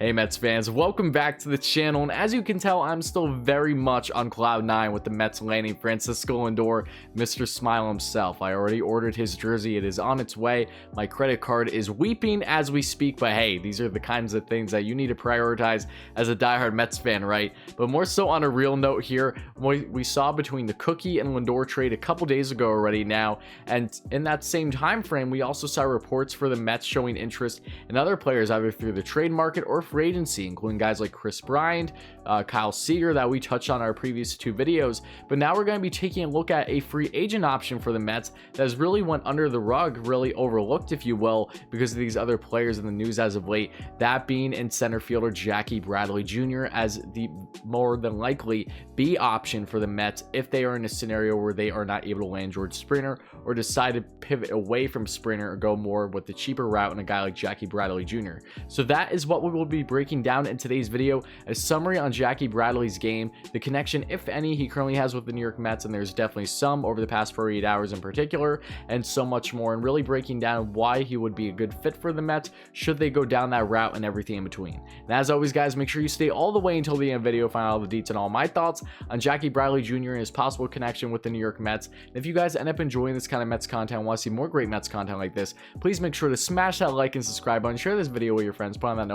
Hey Mets fans, welcome back to the channel, and as you can tell, I'm still very much on cloud 9 with the Mets landing Francisco Lindor, Mr. Smile himself. I already ordered his jersey, it is on its way. My credit card is weeping as we speak, but hey, these are the kinds of things that you need to prioritize as a diehard Mets fan, right? But more so on a real note here, we saw between the Cookie and Lindor trade a couple days ago already now, and in that same time frame, we also saw reports for the Mets showing interest in other players either through the trade market or free agency, including guys like Chris Bryant, Kyle Seager that we touched on our previous two videos. But now we're going to be taking a look at a free agent option for the Mets that has really went under the rug, really overlooked, if you will, because of these other players in the news as of late, that being in center fielder Jackie Bradley Jr. as the more than likely B option for the Mets if they are in a scenario where they are not able to land George Springer or decide to pivot away from Springer or go more with the cheaper route and a guy like Jackie Bradley Jr. So that is what we will be breaking down in today's video, a summary on Jackie Bradley's game, the connection, if any, he currently has with the New York Mets, and there's definitely some over the past 48 hours in particular, and so much more, and really breaking down why he would be a good fit for the Mets should they go down that route and everything in between. And as always, guys, make sure you stay all the way until the end of the video to find out all the deets and all my thoughts on Jackie Bradley Jr. and his possible connection with the New York Mets. And if you guys end up enjoying this kind of Mets content and want to see more great Mets content like this, please make sure to smash that like and subscribe button, share this video with your friends, put on that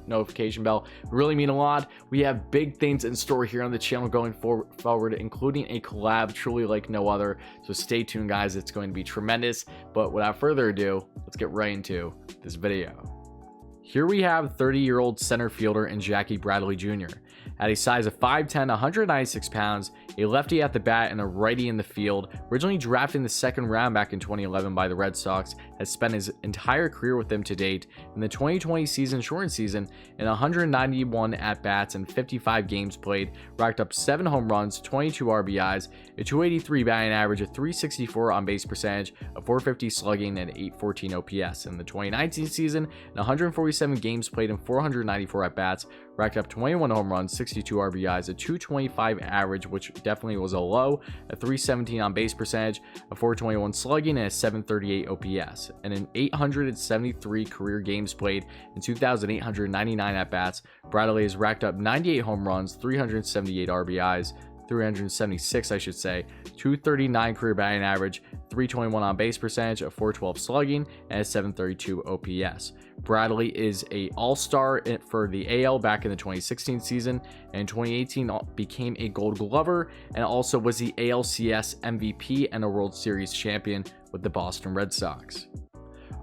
notification bell. Really mean a lot. We have big things in store here on the channel going forward, including a collab truly like no other, so stay tuned, guys. It's going to be tremendous. But without further ado, let's get right into this video. Here we have 30-year-old center fielder in Jackie Bradley Jr. At a size of 5'10", 196 pounds, a lefty at the bat and a righty in the field, originally drafted in the second round back in 2011 by the Red Sox, has spent his entire career with them to date. In the 2020 season, shortened season, in 191 at-bats and 55 games played, racked up 7 home runs, 22 RBIs, a 283 batting average, a 364 on-base percentage, a 450 slugging, and 814 OPS. In the 2019 season, in 147 games played and 494 at-bats, racked up 21 home runs, 62 RBIs, a 225 average, which definitely was a low, a 317 on base percentage, a 421 slugging, and a 738 OPS. And in 873 career games played and 2,899 at-bats, Bradley has racked up 98 home runs, 378 RBIs, 376 I should say, 239 career batting average, 321 on base percentage, a 412 slugging, and a 732 OPS. Bradley is a all-star for the AL back in the 2016 season, and in 2018 became a Gold Glover and also was the ALCS MVP and a World Series champion with the Boston Red Sox.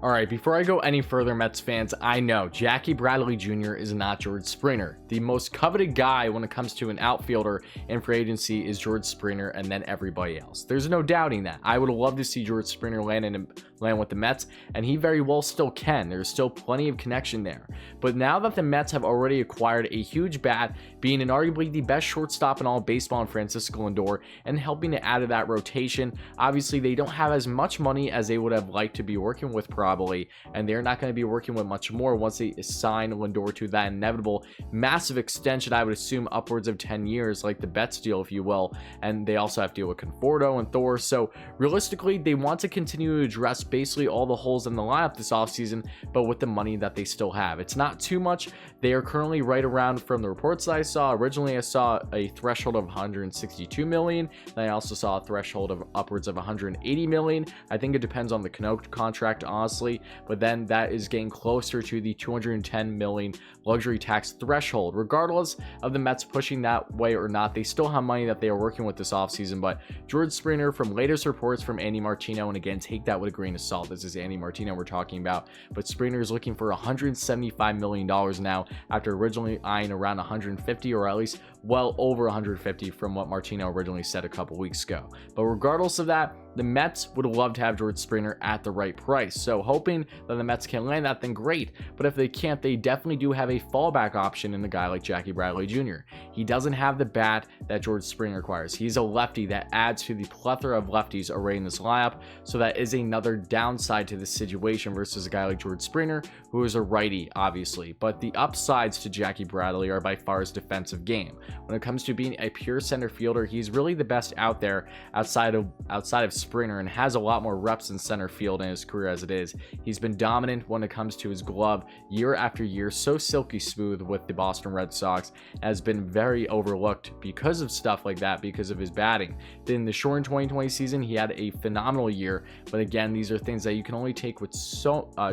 Alright, before I go any further, Mets fans, I know Jackie Bradley Jr. is not George Springer. The most coveted guy when it comes to an outfielder in free agency is George Springer, and then everybody else. There's no doubting that. I would love to see George Springer land with the Mets, and he very well still can. There's still plenty of connection there. But now that the Mets have already acquired a huge bat, being an arguably the best shortstop in all of baseball in Francisco Lindor, and helping to add to that rotation, obviously they don't have as much money as they would have liked to be working with probably, and they're not going to be working with much more once they assign Lindor to that inevitable massive extension, I would assume upwards of 10 years, like the Betts deal, if you will. And they also have to deal with Conforto and Thor. So realistically, they want to continue to address basically all the holes in the lineup this offseason, but with the money that they still have. It's not too much. They are currently right around, from the reports that I saw, originally I saw a threshold of 162 million. Then I also saw a threshold of upwards of 180 million. I think it depends on the Cano contract, honestly, but then that is getting closer to the 210 million luxury tax threshold. Regardless of the Mets pushing that way or not, they still have money that they are working with this offseason. But George Springer, from latest reports from Andy Martino, and again, take that with a grain of salt, this is Andy Martino we're talking about, but Springer is looking for $175 million now after originally eyeing around 150, or at least well over 150 from what Martino originally said a couple weeks ago. But regardless of that, the Mets would love to have George Springer at the right price. So hoping that the Mets can land that, then great. But if they can't, they definitely do have a fallback option in a guy like Jackie Bradley Jr. He doesn't have the bat that George Springer requires. He's a lefty that adds to the plethora of lefties arrayed in this lineup. So that is another downside to this situation versus a guy like George Springer, who is a righty, obviously. But the upsides to Jackie Bradley are by far his defensive game. When it comes to being a pure center fielder, he's really the best out there outside of Springer and has a lot more reps in center field in his career as it is. He's been dominant when it comes to his glove year after year, so silky smooth with the Boston Red Sox, has been very overlooked because of stuff like that, because of his batting. In the shortened 2020 season, he had a phenomenal year, but again, these are things that you can only take with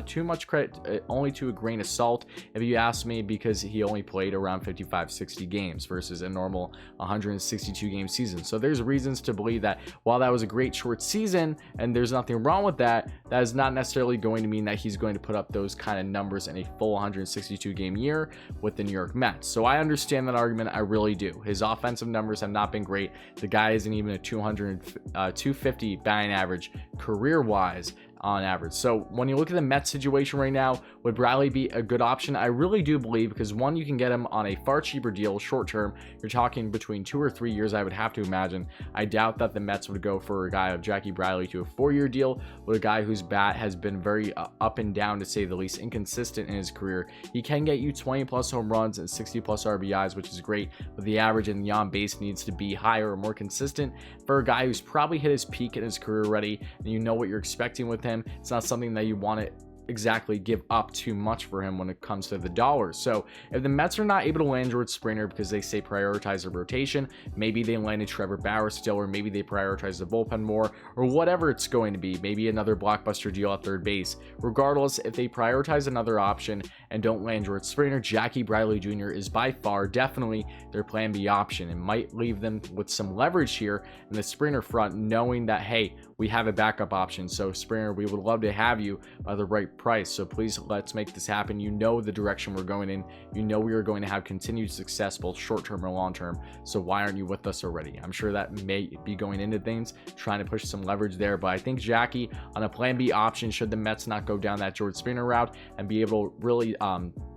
too much credit, only to a grain of salt, if you ask me, because he only played around 55-60 games versus a normal 162 game season. So there's reasons to believe that while that was a great short season and there's nothing wrong with that, that is not necessarily going to mean that he's going to put up those kind of numbers in a full 162 game year with the New York Mets. So I understand that argument, I really do. His offensive numbers have not been great. The guy isn't even a 250 batting average career wise on average. So when you look at the Mets situation right now, would Bradley be a good option? I really do believe, because one, you can get him on a far cheaper deal short term. You're talking between 2 or 3 years, I would have to imagine. I doubt that the Mets would go for a guy of Jackie Bradley to a 4-year deal with a guy whose bat has been very up and down, to say the least, inconsistent in his career. He can get you 20 plus home runs and 60 plus RBIs, which is great, but the average and the on base needs to be higher or more consistent for a guy who's probably hit his peak in his career already, and you know what you're expecting with him. It's not something that you want to exactly give up too much for him when it comes to the dollars. So if the Mets are not able to land George Springer because they say prioritize the rotation, maybe they landed Trevor Bauer still, or maybe they prioritize the bullpen more, or whatever it's going to be, maybe another blockbuster deal at third base. Regardless, if they prioritize another option and don't land George Springer, Jackie Bradley Jr. is by far definitely their plan B option, and might leave them with some leverage here in the Springer front, knowing that, hey, we have a backup option. So Springer, we would love to have you by the right price. So please, let's make this happen. You know the direction we're going in. You know we are going to have continued success, both short-term or long-term. So why aren't you with us already? I'm sure that may be going into things, trying to push some leverage there. But I think Jackie on a plan B option, should the Mets not go down that George Springer route and be able to really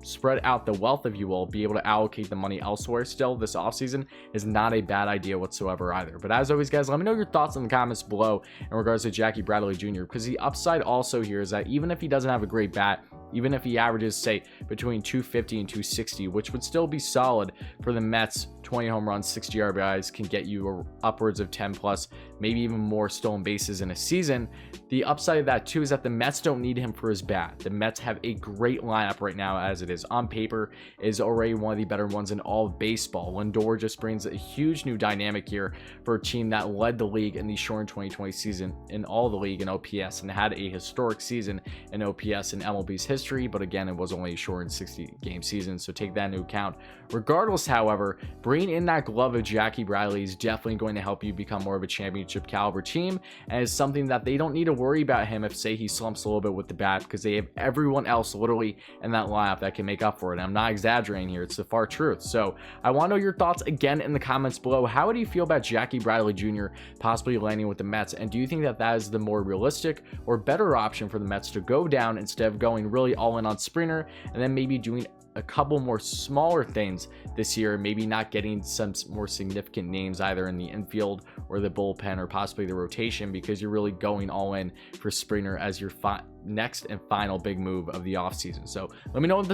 spread out the wealth, if you will, be able to allocate the money elsewhere still this offseason, is not a bad idea whatsoever either. But as always, guys, let me know your thoughts in the comments below in regards to Jackie Bradley Jr., because the upside also here is that even if he doesn't have a great bat, even if he averages, say, between 250 and 260, which would still be solid for the Mets, 20 home runs, 60 RBIs can get you upwards of 10 plus, maybe even more stolen bases in a season. The upside of that too is that the Mets don't need him for his bat. The Mets have a great lineup right now as it is. On paper, is already one of the better ones in all of baseball. Lindor just brings a huge new dynamic here for a team that led the league in the shortened 2020 season in all the league in OPS and had a historic season in OPS in MLB's history, but again, it was only a shortened 60 game season, so take that into account. Regardless, however, bringing in that glove of Jackie Bradley is definitely going to help you become more of a championship caliber team, and it's something that they don't need to worry about him if, say, he slumps a little bit with the bat, because they have everyone else literally in that lineup that can make up for it. And I'm not exaggerating here, it's the far truth. So I want to know your thoughts again in the comments below. How do you feel about Jackie Bradley Jr. possibly landing with the Mets, and do you think that that is the more realistic or better option for the Mets to go down instead of going really all in on Springer and then maybe doing a couple more smaller things this year, maybe not getting some more significant names either in the infield or the bullpen or possibly the rotation, because you're really going all in for Springer as your next and final big move of the offseason? So let me know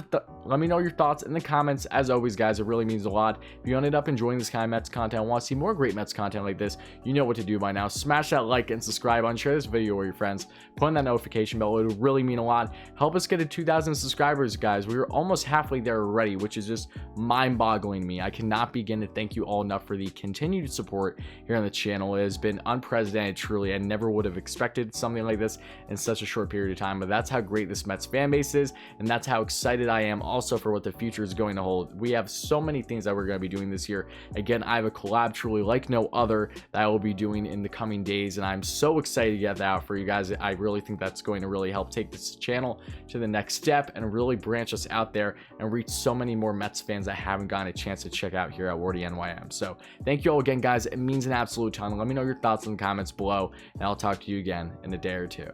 let me know your thoughts in the comments. As always, guys, it really means a lot. If you ended up enjoying this kind of Mets content and want to see more great Mets content like this, you know what to do by now. Smash that like and subscribe button, share this video with your friends, put on that notification bell. It would really mean a lot. Help us get to 2,000 subscribers, guys. We're almost halfway there already, which is just mind-boggling to me. I cannot begin to thank you all enough for the continued support here on the channel. It has been unprecedented, truly. I never would have expected something like this in such a short period of time, but that's how great this Mets fan base is, and that's how excited I am also for what the future is going to hold. We have so many things that we're going to be doing this year. Again, I have a collab truly like no other that I will be doing in the coming days, and I'm so excited to get that out for you guys. I really think that's going to really help take this channel to the next step and really branch us out there and reach so many more Mets fans that haven't gotten a chance to check out here at Wardy NYM. So thank you all again, guys. It means an absolute ton. Let me know your thoughts in the comments below, and I'll talk to you again in a day or two.